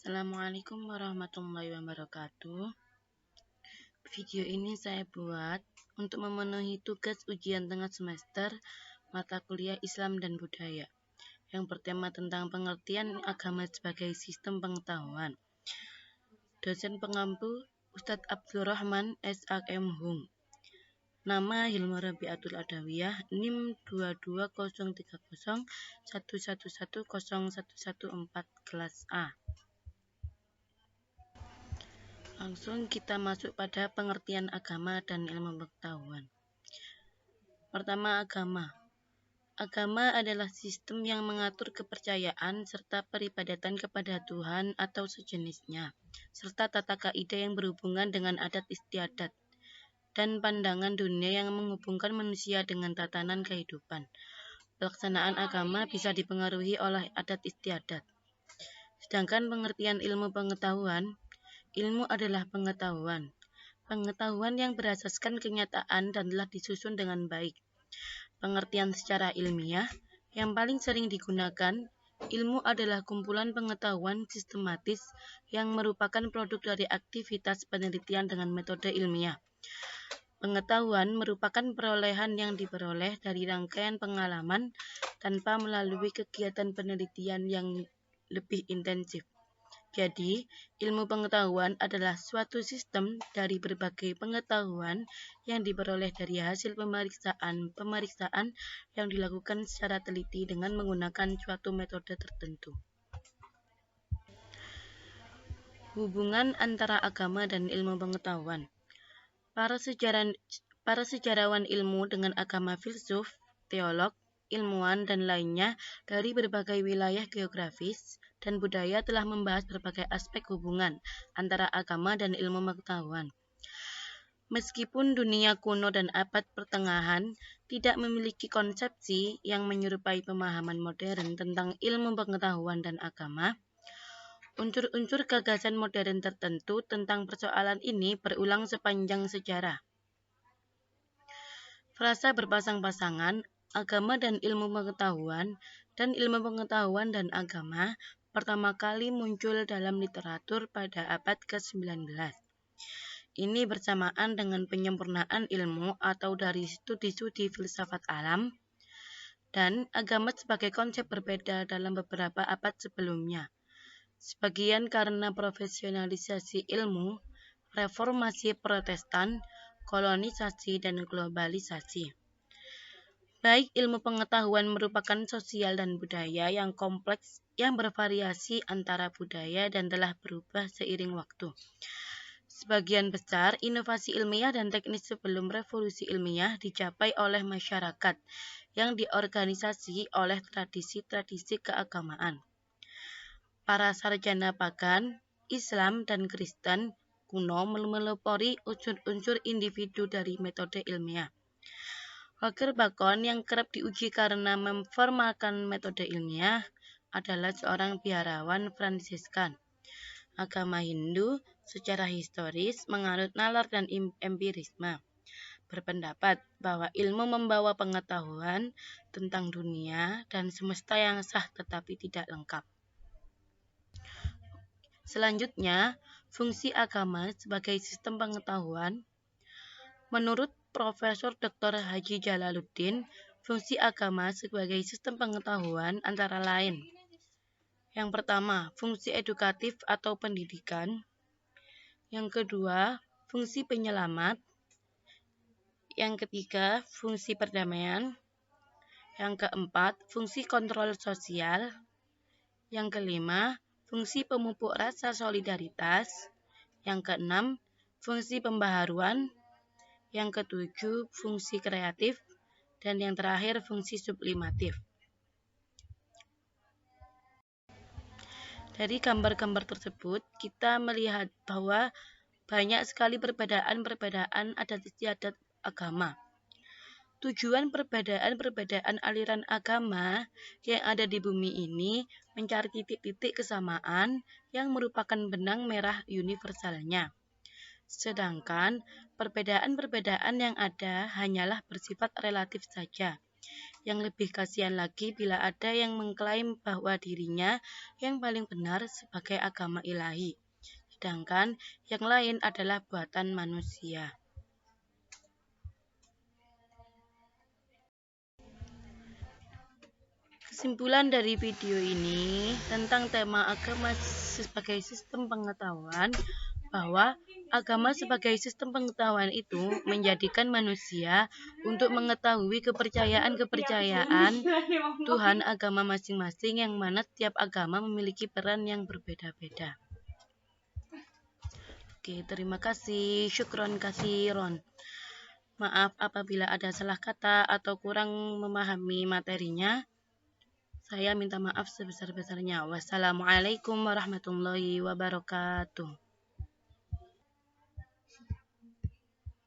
Assalamualaikum warahmatullahi wabarakatuh. Video ini saya buat untuk memenuhi tugas ujian tengah semester mata kuliah Islam dan Budaya yang bertema tentang pengertian agama sebagai sistem pengetahuan. Dosen pengampu Ustadz Abdurrahman S.A.M. Hum. Nama Hilma Rabiatul Adawiyah, NIM 22030111014 kelas A. Langsung kita masuk pada pengertian agama dan ilmu pengetahuan. Pertama, agama. Agama adalah sistem yang mengatur kepercayaan serta peribadatan kepada Tuhan atau sejenisnya, serta tata kaidah yang berhubungan dengan adat istiadat dan pandangan dunia yang menghubungkan manusia dengan tatanan kehidupan. Pelaksanaan agama bisa dipengaruhi oleh adat istiadat. Sedangkan pengertian ilmu pengetahuan, ilmu adalah pengetahuan. Pengetahuan yang berasaskan kenyataan dan telah disusun dengan baik. Pengertian secara ilmiah yang paling sering digunakan, ilmu adalah kumpulan pengetahuan sistematis yang merupakan produk dari aktivitas penelitian dengan metode ilmiah. Pengetahuan merupakan perolehan yang diperoleh dari rangkaian pengalaman tanpa melalui kegiatan penelitian yang lebih intensif. Jadi, ilmu pengetahuan adalah suatu sistem dari berbagai pengetahuan yang diperoleh dari hasil pemeriksaan yang dilakukan secara teliti dengan menggunakan suatu metode tertentu. Hubungan antara agama dan ilmu pengetahuan. Para sejarawan ilmu dengan agama, filsuf, teolog, ilmuwan, dan lainnya dari berbagai wilayah geografis dan budaya telah membahas berbagai aspek hubungan antara agama dan ilmu pengetahuan. Meskipun dunia kuno dan abad pertengahan tidak memiliki konsepsi yang menyerupai pemahaman modern tentang ilmu pengetahuan dan agama, unsur-unsur gagasan modern tertentu tentang persoalan ini berulang sepanjang sejarah. Frasa berpasang-pasangan, agama dan ilmu pengetahuan, dan ilmu pengetahuan dan agama pertama kali muncul dalam literatur pada abad ke-19. Ini bersamaan dengan penyempurnaan ilmu atau dari studi-studi filsafat alam dan agama sebagai konsep berbeda dalam beberapa abad sebelumnya. Sebagian karena profesionalisasi ilmu, reformasi Protestan, kolonisasi, dan globalisasi. Baik ilmu pengetahuan merupakan sosial dan budaya yang kompleks yang bervariasi antara budaya dan telah berubah seiring waktu. Sebagian besar inovasi ilmiah dan teknis sebelum revolusi ilmiah dicapai oleh masyarakat yang diorganisasi oleh tradisi-tradisi keagamaan. Para sarjana pagan, Islam, dan Kristen kuno melopori unsur-unsur individu dari metode ilmiah. Roger Bacon yang kerap diuji karena memformalkan metode ilmiah adalah seorang biarawan Fransiskan. Agama Hindu secara historis menganut nalar dan empirisme. Berpendapat bahwa ilmu membawa pengetahuan tentang dunia dan semesta yang sah tetapi tidak lengkap. Selanjutnya, fungsi agama sebagai sistem pengetahuan. Menurut Profesor Dr. Haji Jalaluddin, fungsi agama sebagai sistem pengetahuan antara lain. Yang pertama, fungsi edukatif atau pendidikan. Yang kedua, fungsi penyelamat. Yang ketiga, fungsi perdamaian. Yang keempat, fungsi kontrol sosial. Yang kelima, fungsi pemupuk rasa solidaritas. Yang keenam, fungsi pembaharuan. Yang ketujuh, fungsi kreatif. Dan yang terakhir, fungsi sublimatif. Dari gambar-gambar tersebut, kita melihat bahwa banyak sekali perbedaan-perbedaan adat istiadat agama. Tujuan perbedaan-perbedaan aliran agama yang ada di bumi ini mencari titik-titik kesamaan yang merupakan benang merah universalnya. Sedangkan perbedaan-perbedaan yang ada hanyalah bersifat relatif saja. Yang lebih kasihan lagi bila ada yang mengklaim bahwa dirinya yang paling benar sebagai agama ilahi, sedangkan yang lain adalah buatan manusia. Kesimpulan dari video ini tentang tema agama sebagai sistem pengetahuan, bahwa agama sebagai sistem pengetahuan itu menjadikan manusia untuk mengetahui kepercayaan Tuhan agama masing-masing, yang mana setiap agama memiliki peran yang berbeda-beda. Oke, terima kasih. Syukron kasiron. Maaf apabila ada salah kata atau kurang memahami materinya. Saya minta maaf sebesar-besarnya. Wassalamualaikum warahmatullahi wabarakatuh.